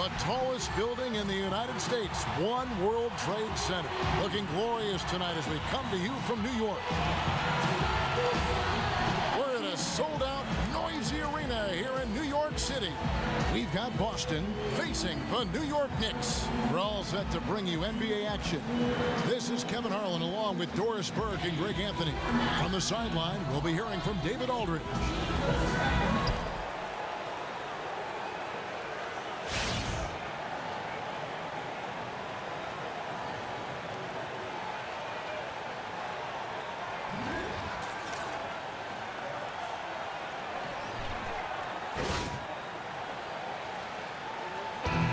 The tallest building in the United States, One World Trade Center. Looking glorious tonight as we come to you from New York. We're in a sold-out, noisy arena here in New York City. We've got Boston facing the New York Knicks. We're all set to bring you NBA action. This is Kevin Harlan along with Doris Burke and Greg Anthony. On the sideline, we'll be hearing from David Aldridge.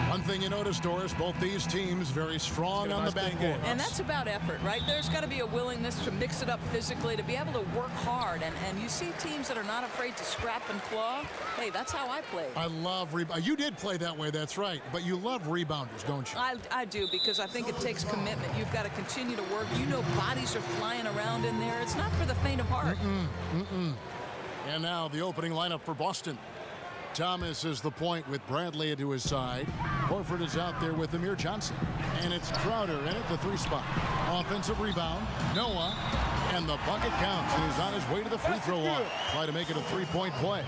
One thing you notice, Doris, both these teams very strong on the backboard. And that's about effort, right? There's got to be a willingness to mix it up physically, to be able to work hard. And you see teams that are not afraid to scrap and claw. Hey, that's how I play. I love rebound. You did play that way, that's right. But you love rebounders, don't you? I do, because I think it takes commitment. You've got to continue to work. You know bodies are flying around in there. It's not for the faint of heart. And now the opening lineup for Boston. Thomas is the point with Bradley to his side. Horford is out there with Amir Johnson. And it's Crowder in at the 3 spot. Offensive rebound, Noah. And the bucket counts, and he's on his way to the free throw line. Try to make it a 3-point play.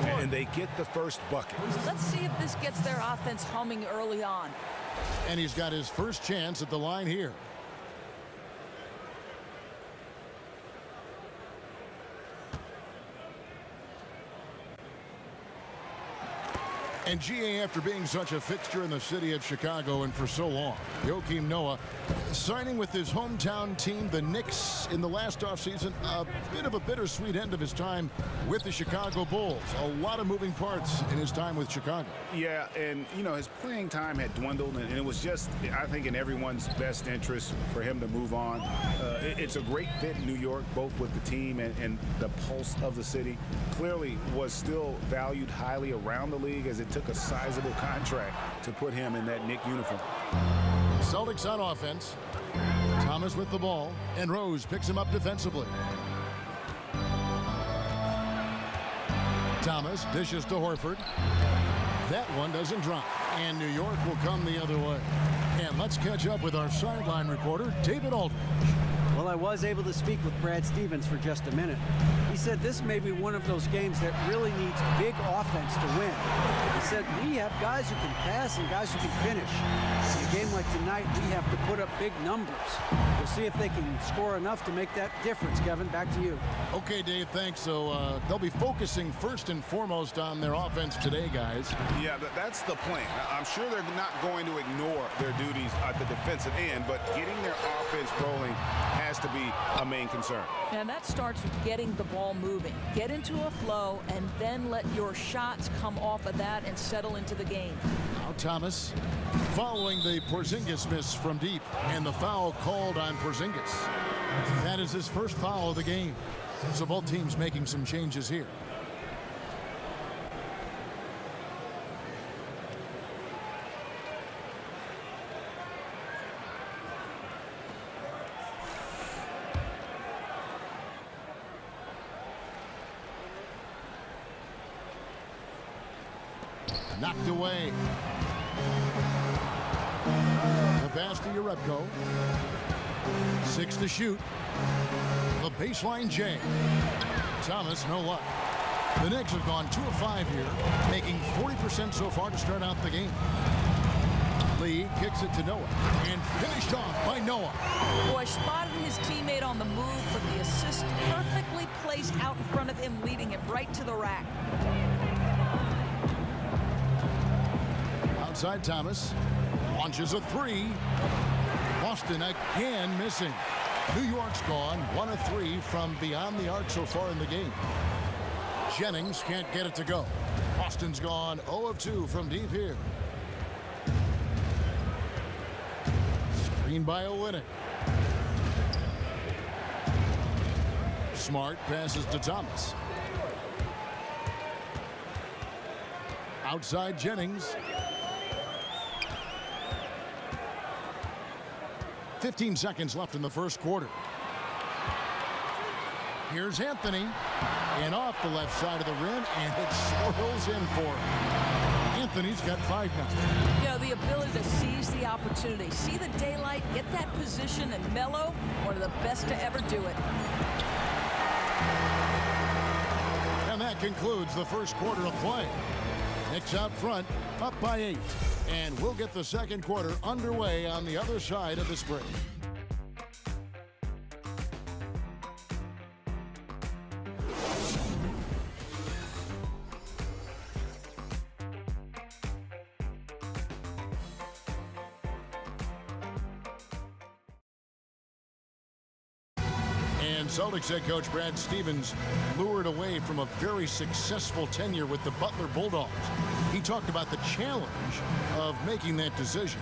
And they get the first bucket. Let's see if this gets their offense humming early on. And he's got his first chance at the line here. And GA, after being such a fixture in the city of Chicago and for so long, Joakim Noah signing with his hometown team, the Knicks, in the last offseason, a bit of a bittersweet end of his time with the Chicago Bulls. A lot of moving parts in his time with Chicago. Yeah, and, you know, his playing time had dwindled, and it was just, I think, in everyone's best interest for him to move on. It's a great fit in New York, both with the team and the pulse of the city. Clearly was still valued highly around the league, as it took a sizable contract to put him in that Knick uniform. Celtics on offense. Thomas with the ball, and Rose picks him up defensively. Thomas dishes to Horford. That one doesn't drop, and New York will come the other way. And let's catch up with our sideline reporter, David Aldridge. Well, I was able to speak with Brad Stevens for just a minute. He said this may be one of those games that really needs big offense to win. He said we have guys who can pass and guys who can finish. In a game like tonight, we have to put up big numbers. We'll see if they can score enough to make that difference. Kevin, back to you. Okay, Dave, thanks. So they'll be focusing first and foremost on their offense today, guys. Yeah, that's the plan. I'm sure they're not going to ignore their duties at the defensive end, but getting their offense rolling has to be a main concern. And that starts with getting the ball moving. Get into a flow, and then let your shots come off of that and settle into the game. Now Thomas following the Porzingis miss from deep, and the foul called on Porzingis. That is his first foul of the game. So both teams making some changes here. Knocked away. The pass to Urepko. 6 to shoot. The baseline J. Thomas, no luck. The Knicks have gone 2 of 5 here, making 40% so far to start out the game. Lee kicks it to Noah, and finished off by Noah. Boy, spotted his teammate on the move, but the assist perfectly placed out in front of him, leading him right to the rack. Outside Thomas, launches a 3. Boston again missing. New York's gone 1 of 3 from beyond the arc so far in the game. Jennings can't get it to go. Boston's gone 0 of 2 from deep here. Screen by Olynyk. Smart passes to Thomas. Outside Jennings. 15 seconds left in the first quarter. Here's Anthony. And off the left side of the rim, and it swirls in for him. Anthony's got 5 now. You know, the ability to seize the opportunity, see the daylight, get that position, and mellow, one of the best to ever do it. And that concludes the first quarter of play. Knicks out front, up by 8. And we'll get the second quarter underway on the other side of this break. Celtics head coach Brad Stevens lured away from a very successful tenure with the Butler Bulldogs. He talked about the challenge of making that decision.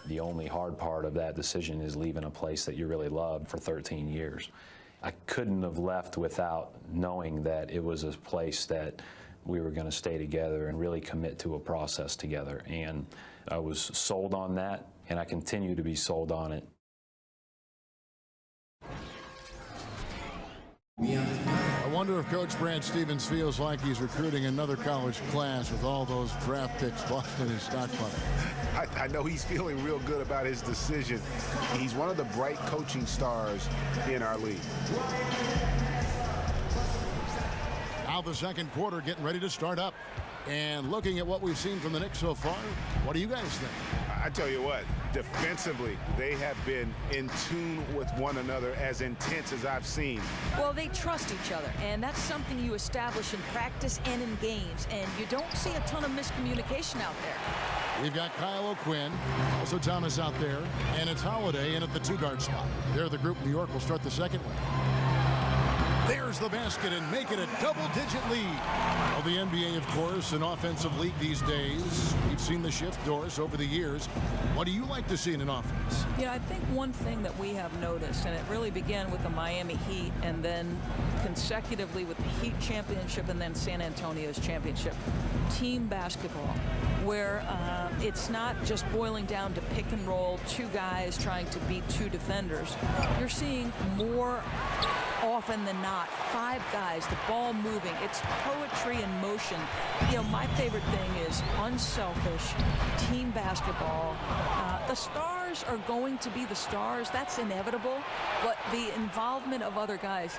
The only hard part of that decision is leaving a place that you really loved for 13 years. I couldn't have left without knowing that it was a place that we were going to stay together and really commit to a process together. And I was sold on that, and I continue to be sold on it. I wonder if Coach Brad Stevens feels like he's recruiting another college class with all those draft picks lost in his stockpile. I know he's feeling real good about his decision. He's one of the bright coaching stars in our league. Now the second quarter getting ready to start up. And looking at what we've seen from the Knicks so far, what do you guys think? I tell you what, defensively, they have been in tune with one another as intense as I've seen. Well, they trust each other, and that's something you establish in practice and in games, and you don't see a ton of miscommunication out there. We've got Kyle O'Quinn, also Thomas out there, and it's Holiday in at the 2-guard spot. They're the group New York will start the second with. There's the basket and make it a double-digit lead. Well, the NBA, of course, an offensive league these days. We've seen the shift, Doris, over the years. What do you like to see in an offense? Yeah, I think one thing that we have noticed, and it really began with the Miami Heat and then consecutively with the Heat championship and then San Antonio's championship, team basketball, where it's not just boiling down to pick and roll, 2 guys trying to beat 2 defenders. You're seeing more often than not, 5 guys, the ball moving. It's poetry in motion. You know, my favorite thing is unselfish team basketball. The stars are going to be the stars. That's inevitable. But the involvement of other guys,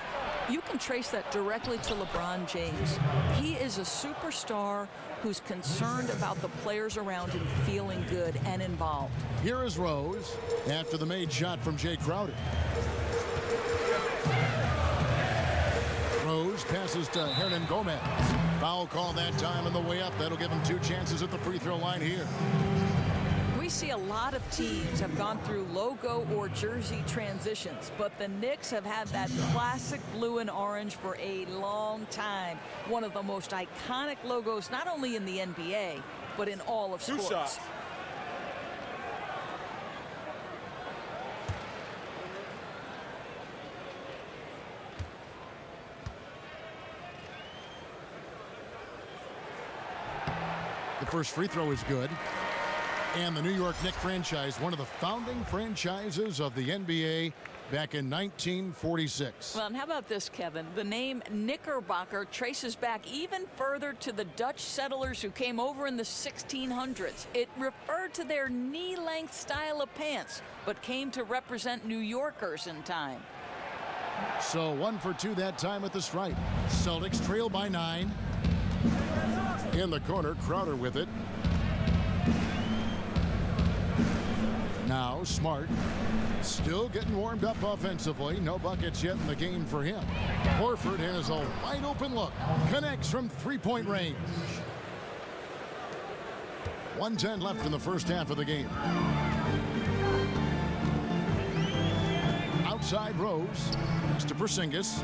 you can trace that directly to LeBron James. He is a superstar who's concerned about the players around him feeling good and involved. Here is Rose after the made shot from Jay Crowder. Rose passes to Hernan Gomez. Foul call that time on the way up. That'll give him 2 chances at the free throw line here. We see a lot of teams have gone through logo or jersey transitions, but the Knicks have had that classic blue and orange for a long time. One of the most iconic logos, not only in the NBA, but in all of sports. 2 shots. The first free throw is good. And the New York Knicks franchise, one of the founding franchises of the NBA back in 1946. Well, and how about this, Kevin? The name Knickerbocker traces back even further to the Dutch settlers who came over in the 1600s. It referred to their knee-length style of pants, but came to represent New Yorkers in time. So 1 for 2 that time at the stripe. Celtics trail by 9. In the corner, Crowder with it. Now Smart still getting warmed up offensively. No buckets yet in the game for him. Horford has a wide open look. Connects from 3-point range. 1:10 left in the first half of the game. Outside Rose. Pass to Porzingis.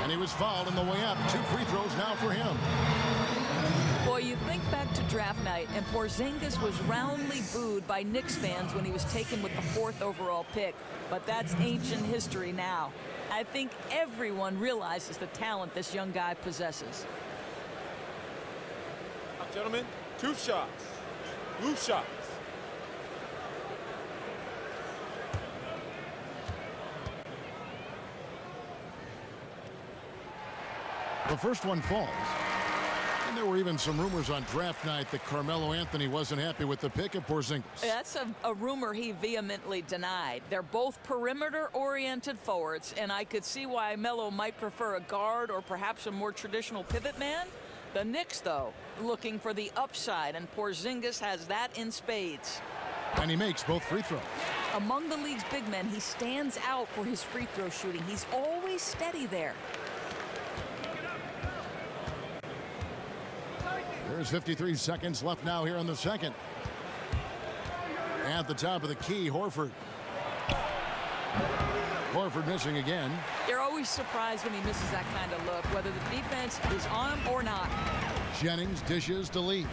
And he was fouled on the way up. 2 free throws now for him. Boy, you think back to draft night, and Porzingis was roundly booed by Knicks fans when he was taken with the 4th overall pick. But that's ancient history now. I think everyone realizes the talent this young guy possesses. Gentlemen, 2 shots. Blue shots. The first one falls. And there were even some rumors on draft night that Carmelo Anthony wasn't happy with the pick of Porzingis. That's a rumor he vehemently denied. They're both perimeter-oriented forwards, and I could see why Melo might prefer a guard or perhaps a more traditional pivot man. The Knicks, though, looking for the upside, and Porzingis has that in spades. And he makes both free throws. Among the league's big men, he stands out for his free throw shooting. He's always steady there. There's 53 seconds left now here in the second. At the top of the key, Horford. Horford missing again. You're always surprised when he misses that kind of look, whether the defense is on him or not. Jennings dishes to Lee.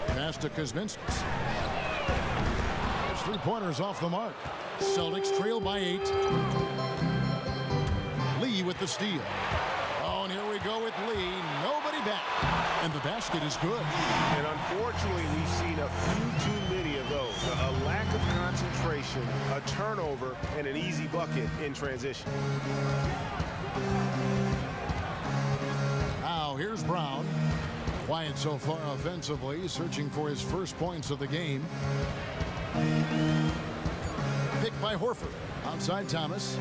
Pass to Kuzminskis. There's 3-pointers off the mark. Celtics trail by 8. Lee with the steal. Oh, and here we go with Lee. Nobody back. And the basket is good. And unfortunately, we've seen a few too many of those. A lack of concentration, a turnover, and an easy bucket in transition. Now here's Brown. Quiet so far offensively, searching for his first points of the game. Picked by Horford. Outside Thomas.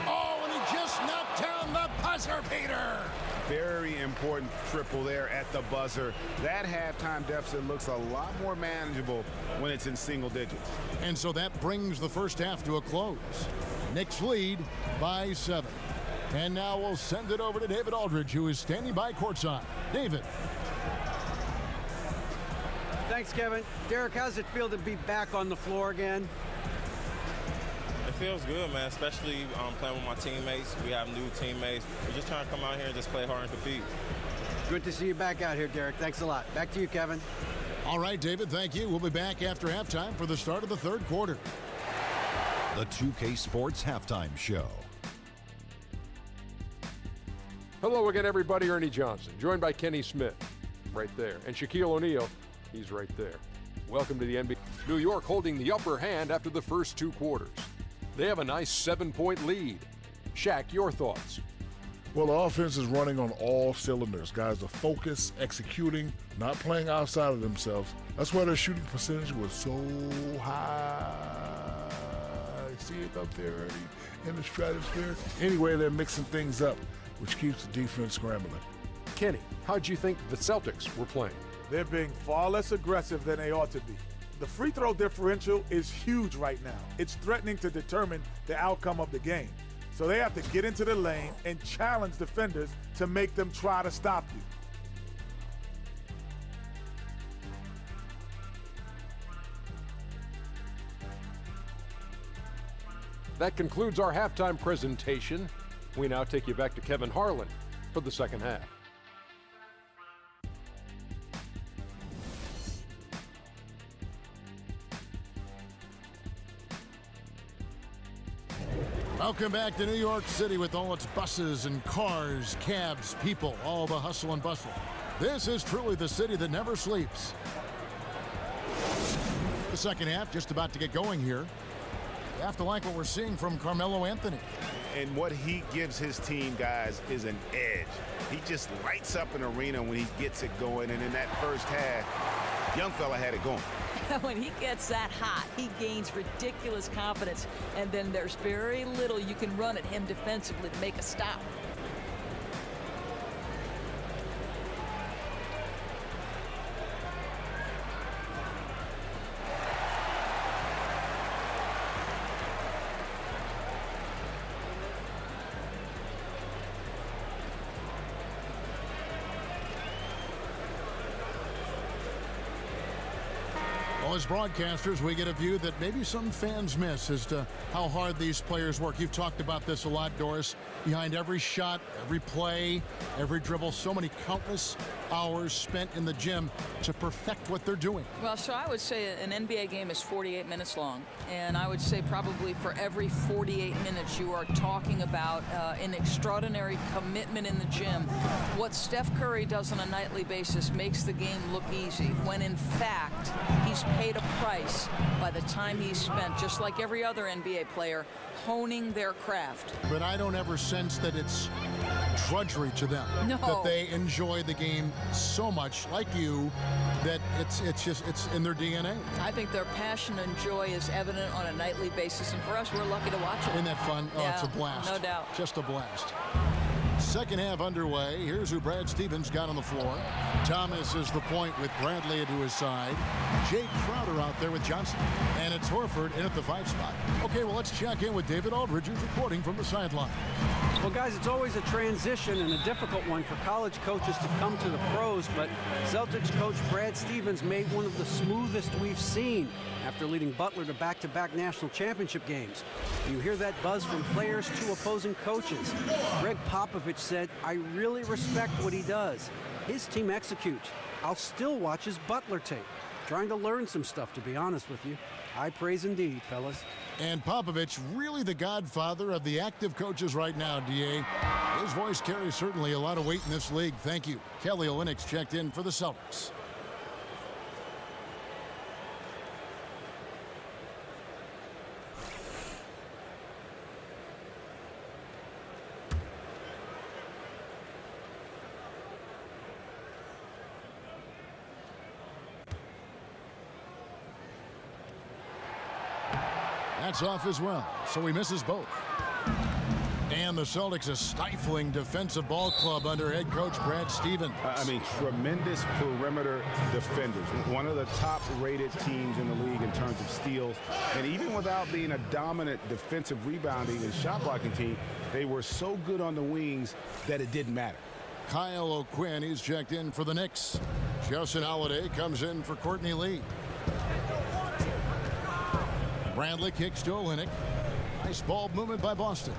Oh, and he just knocked down the buzzer beater. Very important triple there at the buzzer. That halftime deficit looks a lot more manageable when it's in single digits. And so that brings the first half to a close. Knicks lead by 7. And now we'll send it over to David Aldridge, who is standing by courtside. David. Thanks, Kevin. Derek, how's it feel to be back on the floor again? It feels good, man, especially playing with my teammates. We have new teammates. We're just trying to come out here and just play hard and compete. Good to see you back out here, Derek. Thanks a lot. Back to you, Kevin. All right, David, thank you. We'll be back after halftime for the start of the third quarter. The 2K Sports Halftime Show. Hello again, everybody. Ernie Johnson, joined by Kenny Smith, right there, and Shaquille O'Neal, he's right there. Welcome to the NBA. New York holding the upper hand after the first 2 quarters. They have a nice 7-point lead. Shaq, your thoughts? Well, the offense is running on all cylinders. Guys are focused, executing, not playing outside of themselves. That's why their shooting percentage was so high. See it up there, Ernie, in the stratosphere. Anyway, they're mixing things up, which keeps the defense scrambling. Kenny, how'd you think the Celtics were playing? They're being far less aggressive than they ought to be. The free throw differential is huge right now. It's threatening to determine the outcome of the game. So they have to get into the lane and challenge defenders to make them try to stop you. That concludes our halftime presentation. We now take you back to Kevin Harlan for the second half. Welcome back to New York City with all its buses and cars, cabs, people, all the hustle and bustle. This is truly the city that never sleeps. The second half just about to get going here. You have to like what we're seeing from Carmelo Anthony. And what he gives his team, guys, is an edge. He just lights up an arena when he gets it going. And in that first half, young fella had it going. When he gets that hot, he gains ridiculous confidence, and then there's very little you can run at him defensively to make a stop. Well, as broadcasters, we get a view that maybe some fans miss as to how hard these players work. You've talked about this a lot, Doris. Behind every shot, every play, every dribble, so many countless hours spent in the gym to perfect what they're doing. Well, so I would say an NBA game is 48 minutes long, and I would say probably for every 48 minutes you are talking about an extraordinary commitment in the gym. What Steph Curry does on a nightly basis makes the game look easy, when in fact he's paid paid a price by the time he spent, just like every other NBA player, honing their craft. But I don't ever sense that it's drudgery to them. No. That they enjoy the game so much, like you, that it's in their DNA. I think their passion and joy is evident on a nightly basis, and for us, we're lucky to watch it. Isn't that fun? Oh, Yeah, it's a blast. no doubt. Just a blast. Second half underway. Here's who Brad Stevens got on the floor. Thomas is the point with Bradley to his side. Jay Crowder out there with Johnson. And it's Horford in at the 5 spot. Okay, well, let's check in with David Aldridge, who's reporting from the sideline. Well, guys, it's always a transition and a difficult one for college coaches to come to the pros, but Celtics coach Brad Stevens made one of the smoothest we've seen after leading Butler to back-to-back national championship games. You hear that buzz from players to opposing coaches. Greg Popovich said, "I really respect what he does. His team executes. I'll still watch his Butler tape. Trying to learn some stuff, to be honest with you. High praise indeed, fellas." And Popovich, really the godfather of the active coaches right now, DA. His voice carries certainly a lot of weight in this league. Thank you. Kelly Olynyk checked in for the Celtics. That's off as well, so he misses both. And the Celtics, a stifling defensive ball club under head coach Brad Stevens. I mean, tremendous perimeter defenders. One of the top-rated teams in the league in terms of steals. And even without being a dominant defensive rebounding and shot-blocking team, they were so good on the wings that it didn't matter. Kyle O'Quinn, he's checked in for the Knicks. Justin Holiday comes in for Courtney Lee. Bradley kicks to Olynyk. Nice ball movement by Boston.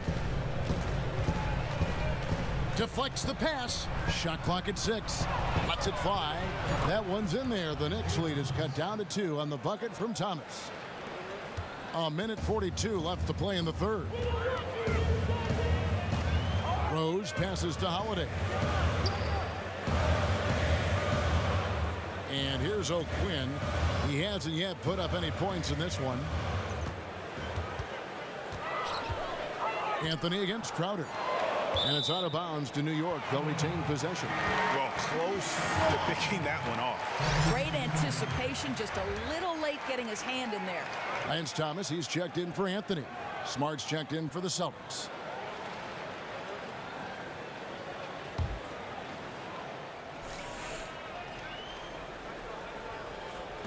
Deflects the pass. Shot clock at 6. Lets it fly. That one's in there. The Knicks lead is cut down to 2 on the bucket from Thomas. A minute 42 left to play in the third. Rose passes to Holiday. And here's O'Quinn. He hasn't yet put up any points in this one. Anthony against Crowder. And it's out of bounds to New York. They'll retain possession. Well, close to picking that one off. Great anticipation, just a little late getting his hand in there. Lance Thomas, he's checked in for Anthony. Smart's checked in for the Celtics.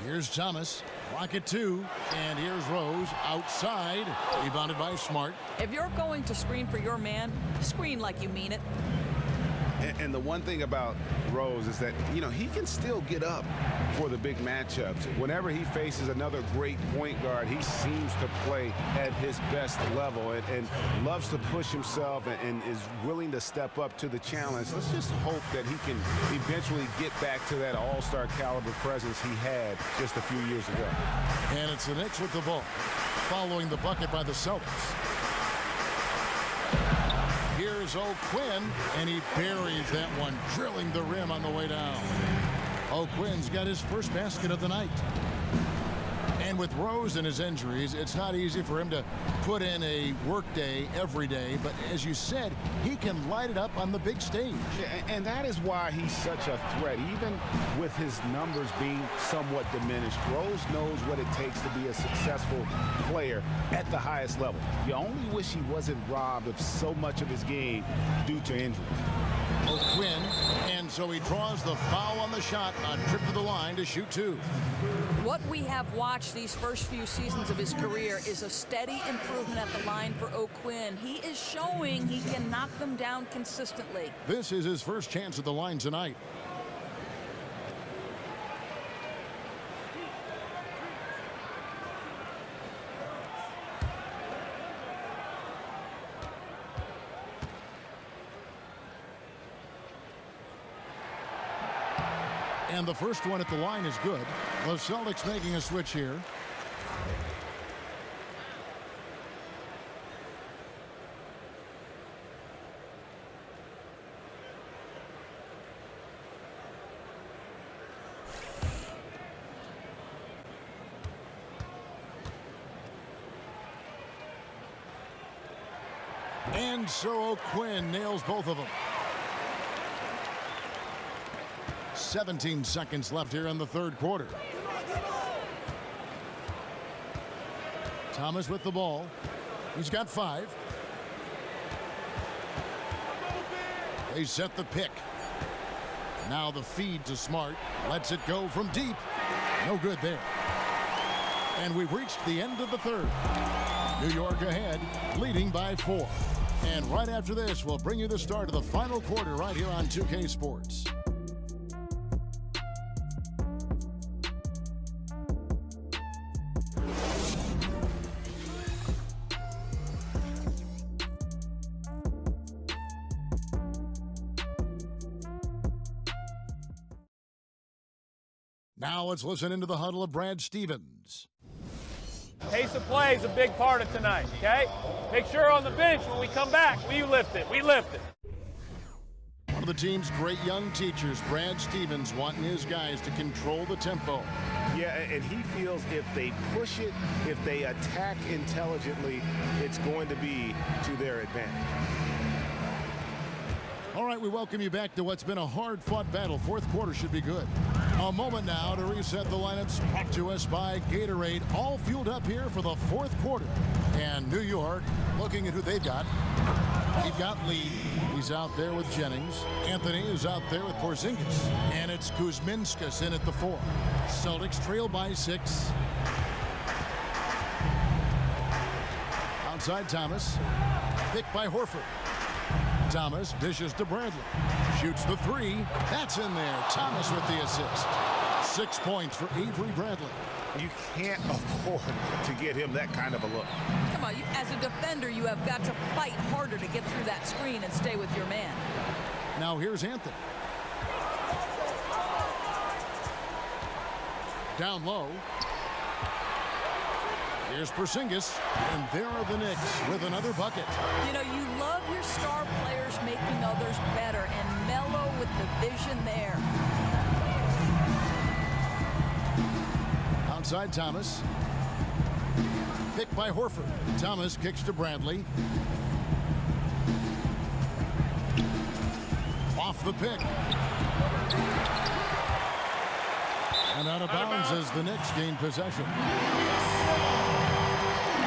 Here's Thomas. Clock at 2. And here's Rose outside. Rebounded by Smart. If you're going to screen for your man, screen like you mean it. And the one thing about Rose is that, you know, he can still get up for the big matchups. Whenever he faces another great point guard, he seems to play at his best level and loves to push himself and is willing to step up to the challenge. Let's just hope that he can eventually get back to that all-star caliber presence he had just a few years ago. And it's the Knicks with the ball, following the bucket by the Celtics. Here's O'Quinn, and he buries that one, drilling the rim on the way down. O'Quinn's got his first basket of the night. And with Rose and his injuries, it's not easy for him to put in a work day every day. But as you said, he can light it up on the big stage. Yeah, and that is why he's such a threat. Even with his numbers being somewhat diminished, Rose knows what it takes to be a successful player at the highest level. You only wish he wasn't robbed of so much of his game due to injuries. O'Quinn, and so he draws the foul on the shot, a trip to the line to shoot 2. What we have watched these first few seasons of his career is a steady improvement at the line for O'Quinn. He is showing he can knock them down consistently. This is his first chance at the line tonight. And the first one at the line is good. The Celtics making a switch here. And so O'Quinn nails both of them. 17 seconds left here in the third quarter. Thomas with the ball. He's got 5. They set the pick. Now the feed to Smart. Lets it go from deep. No good there. And we've reached the end of the third. New York ahead, leading by 4. And right after this, we'll bring you the start of the final quarter right here on 2K Sports. Now let's listen into the huddle of Brad Stevens. Pace of play is a big part of tonight, okay? Make sure on the bench when we come back, we lift it. We lift it. One of the team's great young teachers, Brad Stevens, wanting his guys to control the tempo. Yeah, and he feels if they push it, if they attack intelligently, it's going to be to their advantage. All right, we welcome you back to what's been a hard-fought battle. Fourth quarter should be good. A moment now to reset the lineups brought to us by Gatorade. All fueled up here for the fourth quarter. And New York, looking at who they've got. They've got Lee. He's out there with Jennings. Anthony is out there with Porzingis. And it's Kuzminskas in at the 4. Celtics trail by 6. Outside Thomas. Picked by Horford. Thomas dishes to Bradley. Shoots the 3. That's in there. Thomas with the assist. 6 points for Avery Bradley. You can't afford to get him that kind of a look. Come on, as a defender, you have got to fight harder to get through that screen and stay with your man. Now here's Antec. Down low. Here's Porzingis, and there are the Knicks with another bucket. You know, you love your star players making others better, and Melo with the vision there. Outside Thomas. Picked by Horford. Thomas kicks to Bradley. Off the pick. And out of bounds as the Knicks gain possession.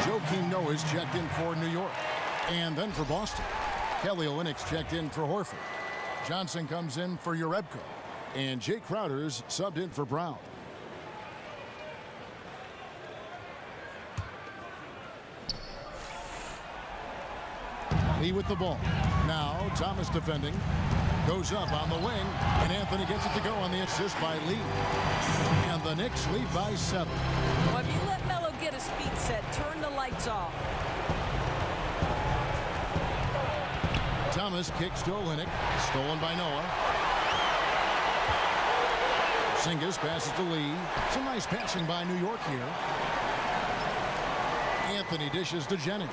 Joakim Noah's checked in for New York. And then for Boston. Kelly Olynyk's checked in for Horford. Johnson comes in for Jerebko. And Jay Crowder's subbed in for Brown. Lee with the ball. Now Thomas defending. Goes up on the wing. And Anthony gets it to go on the assist by Lee. And the Knicks lead by 7. Well, if you let Melo get his feet set, turn the lights off. Thomas kicks to Olynyk. Stolen by Noah. Porzingis passes to Lee. Some nice passing by New York here. Anthony dishes to Jennings.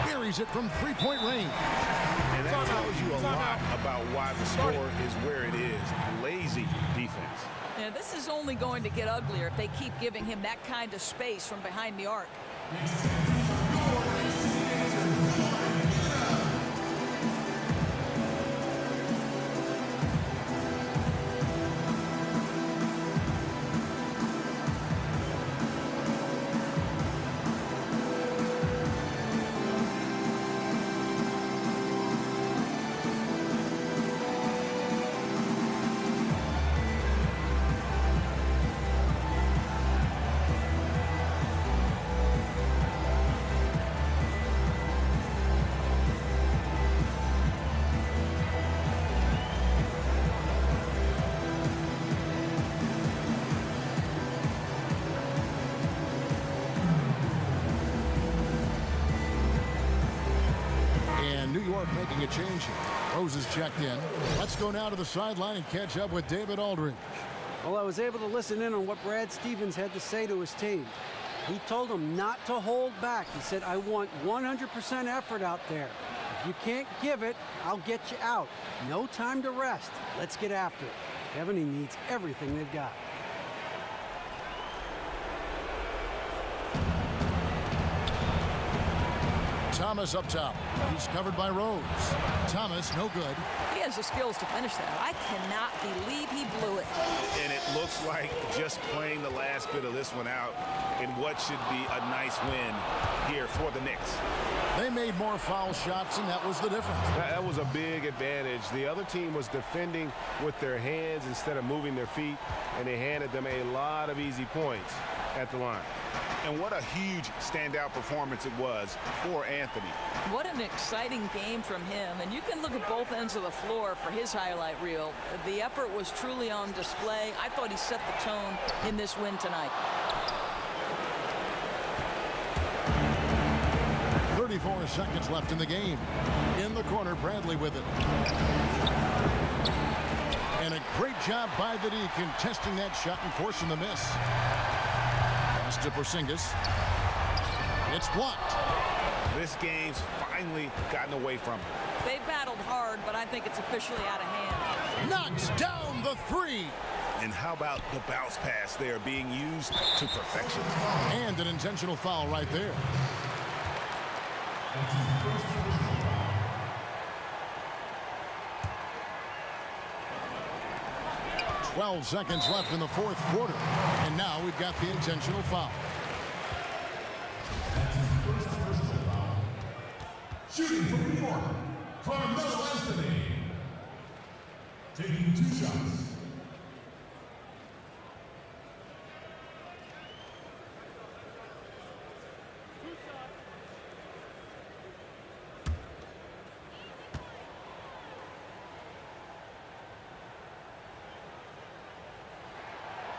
Buries it from three-point range. And that tells you a lot about why the score is where it is. Lazy defense. Yeah, this is only going to get uglier if they keep giving him that kind of space from behind the arc. Making a change here. Rose is checked in. Let's go now to the sideline and catch up with David Aldridge. Well, I was able to listen in on what Brad Stevens had to say to his team. He told them not to hold back. He said, I want 100% effort out there. If you can't give it, I'll get you out. No time to rest. Let's get after it. Kevin, he needs everything they've got. Thomas up top. He's covered by Rose. Thomas, no good. He has the skills to finish that. I cannot believe he blew it. And it looks like just playing the last bit of this one out in what should be a nice win here for the Knicks. They made more foul shots, and that was the difference. That was a big advantage. The other team was defending with their hands instead of moving their feet, and they handed them a lot of easy points at the line. And what a huge standout performance it was for Anthony. What an exciting game from him. And you can look at both ends of the floor for his highlight reel. The effort was truly on display. I thought he set the tone in this win tonight. 34 seconds left in the game. In the corner, Bradley with it. And a great job by the D contesting that shot and forcing the miss. Pass to Porzingis. It's blocked. This game's finally gotten away from him. They battled hard, but I think it's officially out of hand. Knocks down the three. And how about the bounce pass there being used to perfection? And an intentional foul right there. 12 seconds left in the fourth quarter. And now we've got the intentional foul. Shooting from New York, Carmelo Anthony. Taking 2 shots.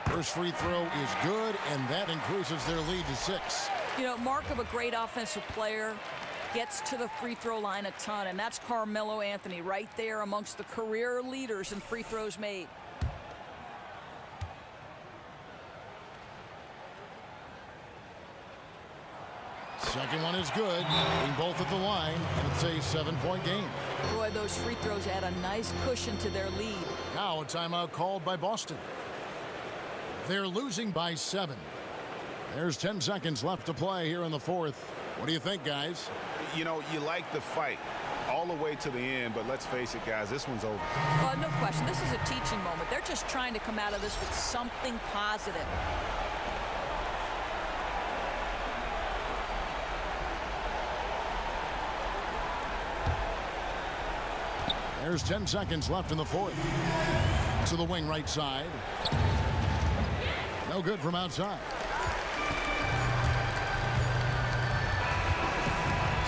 First free throw is good, and that increases their lead to 6. You know, mark of a great offensive player, gets to the free throw line a ton, and that's Carmelo Anthony right there amongst the career leaders in free throws made. Second one is good, being both at the line, and it's a 7-point game. Boy, those free throws add a nice cushion to their lead. Now a timeout called by Boston. They're losing by 7. There's 10 seconds left to play here in the fourth. What do you think, guys? You know, you like the fight all the way to the end, but let's face it, guys, this one's over. No question. This is a teaching moment. They're just trying to come out of this with something positive. There's 10 seconds left in the fourth. To the wing right side. No good from outside.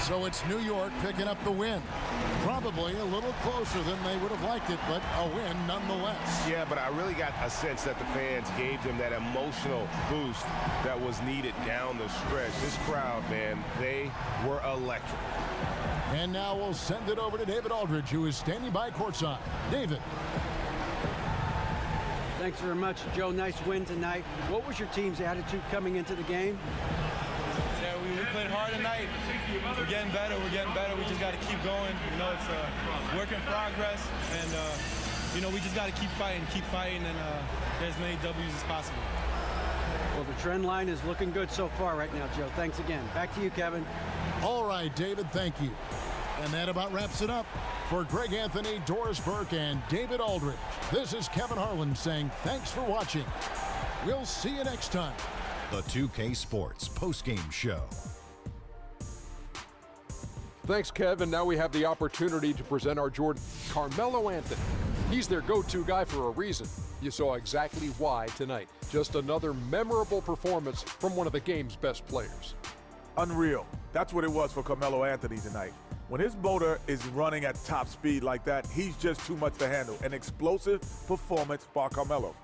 So it's New York picking up the win. Probably a little closer than they would have liked it, but a win nonetheless. Yeah, but I really got a sense that the fans gave them that emotional boost that was needed down the stretch. This crowd, man, they were electric. And now we'll send it over to David Aldridge, who is standing by courtside. David. Thanks very much, Joe. Nice win tonight. What was your team's attitude coming into the game? Yeah, we played hard tonight. We're getting better. We just got to keep going. You know, it's a work in progress. And, you know, we just got to keep fighting, and get as many W's as possible. Well, the trend line is looking good so far right now, Joe. Thanks again. Back to you, Kevin. All right, David, thank you. And that about wraps it up. For Greg Anthony, Doris Burke, and David Aldridge, this is Kevin Harlan saying thanks for watching. We'll see you next time. The 2K Sports postgame show. Thanks, Kevin. Now we have the opportunity to present our Jordan, Carmelo Anthony. He's their go-to guy for a reason. You saw exactly why tonight. Just another memorable performance from one of the game's best players. Unreal. That's what it was for Carmelo Anthony tonight. When his motor is running at top speed like that, he's just too much to handle. An explosive performance by Carmelo.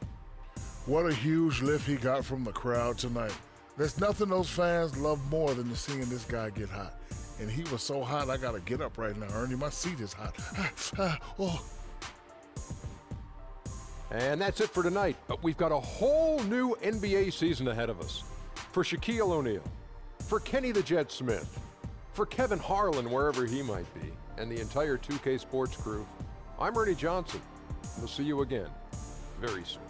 What a huge lift he got from the crowd tonight. There's nothing those fans love more than seeing this guy get hot. And he was so hot, I got to get up right now, Ernie. My seat is hot. Oh. And that's it for tonight. But we've got a whole new NBA season ahead of us. For Shaquille O'Neal, for Kenny the Jet Smith, for Kevin Harlan, wherever he might be, and the entire 2K Sports crew, I'm Ernie Johnson. We'll see you again very soon.